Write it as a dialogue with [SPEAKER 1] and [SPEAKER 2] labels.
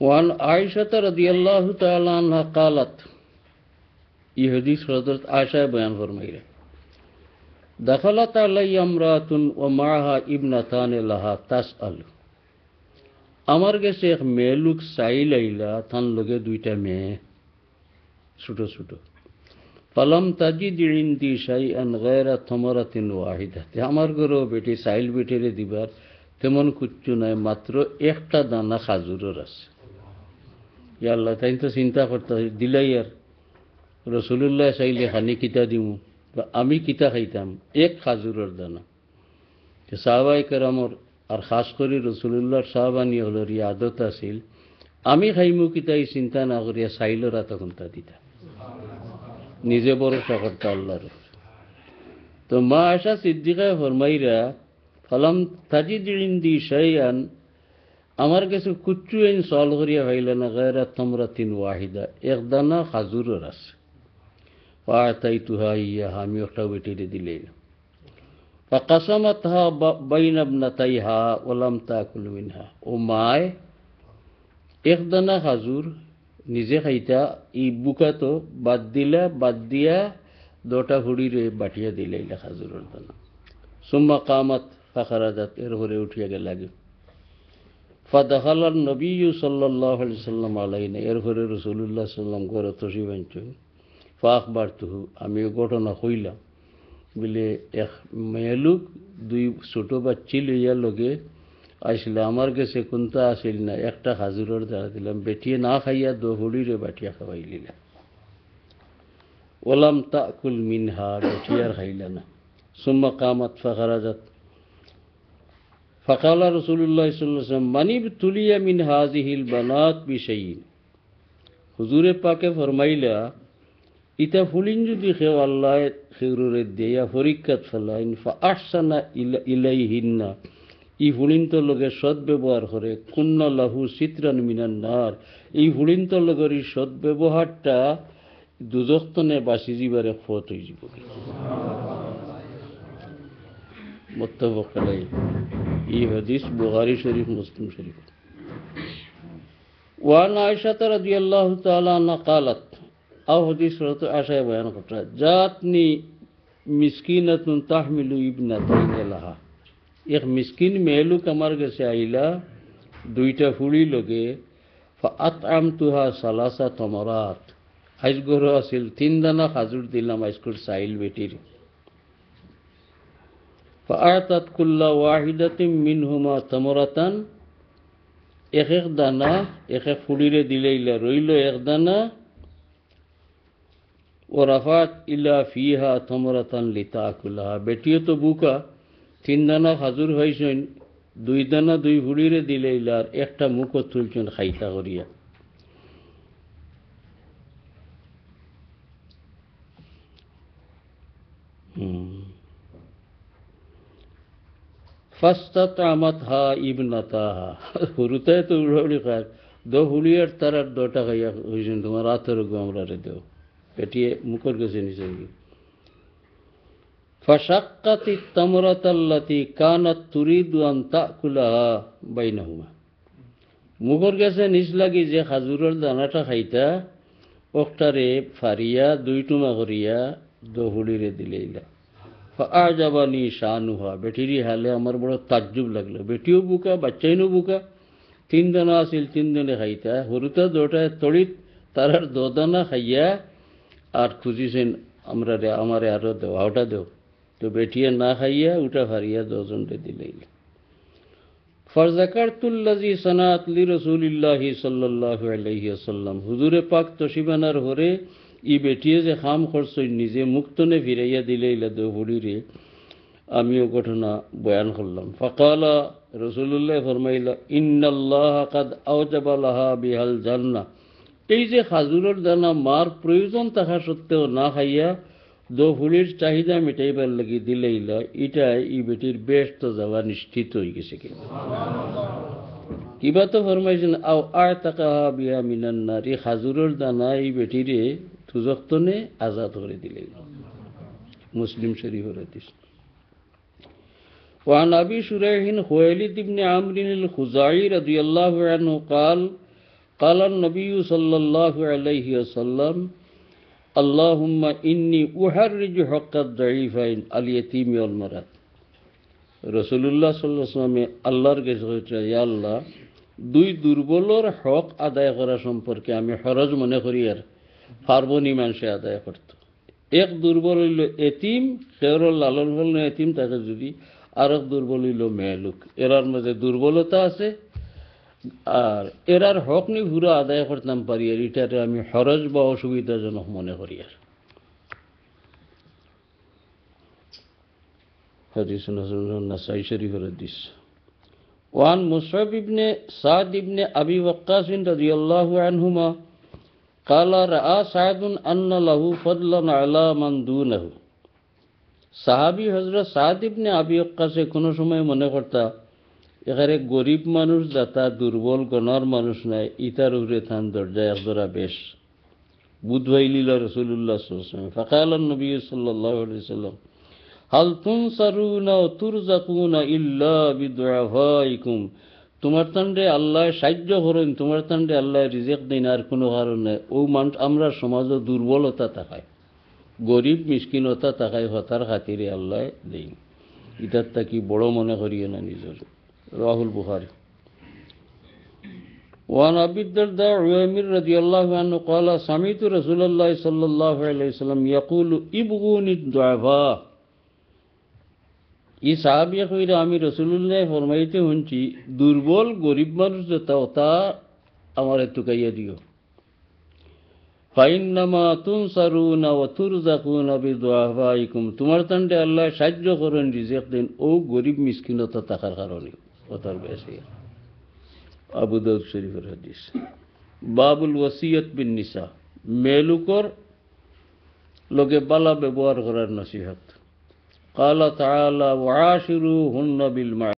[SPEAKER 1] وعن عائشة رضي الله تعالى عنها قالت یہ حدیث حضرت عائشہ بیان فرمائی دخلت علی امرأة ومعها ابنتان لها تسأل আমার কাছে এক মেয়ে লোক চাইল আইলা তার লগে দুইটা মেয়ে ছোট ছোট ফালাম তাজিদ ইনদি শাইআন গায়রা থামারাতিন ওয়াহিদা আমার ঘরে বেটি চাইল বেটিরে দিবার তেমন কিচ্ছু নাই মাত্র একটা দানা খাজুরের আছে ইয়া আল্লাহ তাই তো চিন্তা করতে দিলাই আর রাসূলুল্লাহ চাইলে খানি কিতা দিমু বা আমি কিতা খাইতাম এক খাজুরের দানা সাহাবায়ে কেরামর আর খাস করে রাসূলুল্লাহর সাহাবানি হলোর আদত আছিল আমি খাইমু কিতাই চিন্তা না করিয়া চাইলরা তখন তা দিতা নিজে ভরসা করতে আল্লাহর। তো মা আয়েশা সিদ্দিকা ফরমাইরা ফালাম তাজিদ ইনদি শাইআন আমার কাছে কুচ্চু এন সল করিয়া হইল না গায়রা তামরাতিন ওয়াহিদা এক দানা খাজুরের আছে ফাআতাইতুহা ইয়া আমি একটা বেটিরে দিলাম ফাকাসামাতহা বাইনা ইবনাতাইহা ওয়ালাম তাকুল মিনহা ও মায় এক দানা খাজুর নিজে খাইতা ই বুকাতো বাদ দিয়া দুটা হুড়িরে বাটিয়া দিলাইলা খাজুরের দানা সুম্মা কামাত ফাখারাজাত এর ঘরে উঠিয়া গেল লাগে ফাদাখালান নবী সাল্লাল্লাহু আলাইহি সাল্লাম আলাইনা এর ঘরে রাসূলুল্লাহ সাল্লাম ঘরে তশরিফ আনছেন ফাখবারতুহু আমি ঘটনা কইলাম বলে এক মেয়ে লোক দুই ছোট বাচ্চি লইয়া লগে আসলে আমার কাছে কোনটা আসিল না একটা খাজুরের দানা দিলাম বেটিয়ে না খাইয়া দহুড়িরে বাটিয়া খাওয়াই দিলাম ওলাম তাকুল মিনহা বেটিয়ার খাইলা না সুম্মা কামাত ফাখারাজাত ফাকালা রাসূলুল্লাহ সাল্লাল্লাহু আলাইহি ওয়াসাল্লাম মানিব তুলিয়া মিন হাযিহিল বানাত বিশাইইন হুজুরে পাকে ফরমাইলা ইতা ফুলিন যদি খেও আল্লাহ খেরুরে দিয়া পরীক্ষাত ফেলাইন ফাআহসানা ইলাইহিন্না ই ফুলিন্তর লগে সৎ ব্যবহার করে কুন্না লাহু সিতরান মিনান নার এই ফুলিন্তর লগের এই সৎ ব্যবহারটা দুজখতনে বাসি যাবারে ফত হয়ে যাব মুত্তাফাক আলাইহি এই হাদিস বুখারী শরীফ মুসলিম শরীফ ওয়ান আয়েশা রাদিয়াল্লাহু তাআলা আনহা قالت আও হাদিস হযরত আয়েশা বয়ান করতে জাতনি মিসকিনাতুন তাহমিলু ইবনাতাইন লাহা এক মিসকিন মেলুক আমার কাছে আইলা দুইটা ফুলি লগে ফাআতআমতুহা সালাসা তামারাত আইজ গরো আছিল তিন দানা খাজুর দিলাম আইজকুর সাইল বেটির ফাআতাত কুল্লা ওয়াহিদাতিন মিনহুমা তামারাতান এক এক দানা এক এক ফুলিরে দিলাইলা রইল এক দানা ওরাফাত ইলা ফিহা তামারাতান লিতাকুলাহা বেটিও তো বুকা তিন দানা খাজুর হয়েছেন দুই দানা দুই ফুলিরে দিলাইলা আর একটা মুখও তুলছেন খাইতা করিয়া ফাস্তাতামাতহা ইবনাতাহা হুরুতায় তো উড়াউড়ি খায় দো হুলিয়ার তার আর দোটা খাইয়া হয়েছেন তোমার রাতের আমরা রে দেও পেটিয়ে মুখর গেছে নিচে ফাশাক্কাতি তামরাতাল্লাতি কানাত তুরিদু আন তাকুলাহা বাইনাহুমা মুখর গেছে নিচ লাগি যে খাজুরের দানাটা খাইতা ওকটারে ফারিয়া দুই টুমা করিয়া দো হুলিরে দিলাইলা ফাআজাবানি শানুহা বেটিরি হালে আমার বড় তাজ্জুব লাগলো বেটিও বুকা বাচ্চাইনও বুকা তিন দানা আছিল তিন দিনে খাইতা হরুতা দোটায় তড়িত তার আর দো দানা খাইয়া আর খুঁজিছেন আমরা রে আমারে আরো দেও আওটা দেও তো বেটিয়ে না খাইয়া উঠা ফারিয়া দোজনরে দিলাইল ফারযাকারতুল্লাযী সানাত লিরাসূলিল্লাহি সাল্লাল্লাহু আলাইহি ওয়াসাল্লাম হুজুরে পাক তশিবানার হরে ই বেটিয়ে যে খাম করছই নিজে মুক্তনে ফিরাইয়া দিলাইলা দো হুড়িরে আমিও ঘটনা বয়ান করলাম ফাকালা রাসূলুল্লাহ ফরমাইলা ইন্নাল্লাহা কাদ আওজাবা লাহা বিহাল জান্নাহ এই যে খাজুরের দানা মার প্রয়োজন থাকা সত্ত্বেও না খাইয়া দো ফুলির চাহিদা মেটাইবার লাগি দিলাইলা এটাই ই বেটির বেস্ট যাওয়া নিশ্চিত হয়ে গেছে কিবা তো ফরমাইছেন আও আতাকাহা বিহা মিনান নার এই খাজুরের দানা এই বেটিরে দুজখতনে আজাদ করে দিলাইলা মুসলিম শরীফের হাদিস وعن أبي شريح خويلد بن عمرو الخزاعي رضي الله عنه قال قال النبي صلى الله عليه وسلم اللهم إني أحرج حق الضعيفين اليتيم والمرأة রসুল্লাহ সাল্লাল্লাহু আলাইহি ওয়াসাল্লাম আল্লাহর কাছে বলছেন, ইয়া আল্লাহ, দুই দুর্বলের হক আদায় করা সম্পর্কে আমি হরজ মনে করি, আর পারবো নি মানুষে আদায় করত। এক দুর্বল হইল এতিম, সেওর লালন পালন এতিম, তাকে যদি আর এক দুর্বল হইল মেয়ে লোক, এরার মধ্যে দুর্বলতা আছে, আর এরার হক নি পুরো আদায় করতাম পারি, আর এটারে আমি হরজ বা অসুবিধাজনক মনে করি। আর حديث النسائي شريف الحديث. وعن مصعب بن سعد بن أبي وقاص رضي الله عنهما قال رأى سعد أن له فضلا على من دونه. সাহাবী হযরত সাদ ইবনে আবি ওয়াক্কাসে কোনো সময় মনে করতা এখানে গরিব মানুষ যাতা দুর্বল গণর মানুষ নাই, ইতার উপরে থান দরজায় একজোড়া বেশ বুধবাইলিল রাসূলুল্লাহ সাল্লাল্লাহু আলাইহি ওয়াসাল্লাম। فقال النبي صلى الله عليه وسلم হাল তুনসারুনা ওয়া তুরযাকুনা ইল্লা বিদুআফাইকুম। তোমার তান্ডে আল্লাহ সাহায্য করেন, তোমার তান্ডে আল্লাহ রিজিক দেন, আর কোনো কারণে ও মানুষ আমরা সমাজে দুর্বলতা থাকায়, গরিব মিসকিনতা থাকায়, হতার খাতিরে আল্লাহ দেন। ইটার তাকি বড় মনে করিয়ে না নিজের। রাহুল বুখারী। وعن أبي الدرداء عويمر رضي الله عنه قال سمعت رسول الله صلى الله عليه وسلم يقول ابغوني الضعفاء. এই সাহাবিয়া কইরা আমি রাসূলুল্লাহ ফরমাইতে শুনছি, দুর্বল গরিব মানুষ যেটা ওটা আমার টুকাইয়া দিও। ফাইন্নামা তুনসারুনা ওয়া তুরযাকুনা বিদুআফাইকুম, তোমার তান্ডে আল্লাহ সাহায্য করেন, রিজিক দেন ও গরিব মিসকিনতা থাকার কারণে, ওটার বেশি। আবু দাউদ শরীফের হাদিস। বাবুল ওয়াসিয়াত বিন নিসা, মেলুকর লোকে বালা ব্যবহার করার নসিহত। قال تعالى وعاشروهن بالمعروف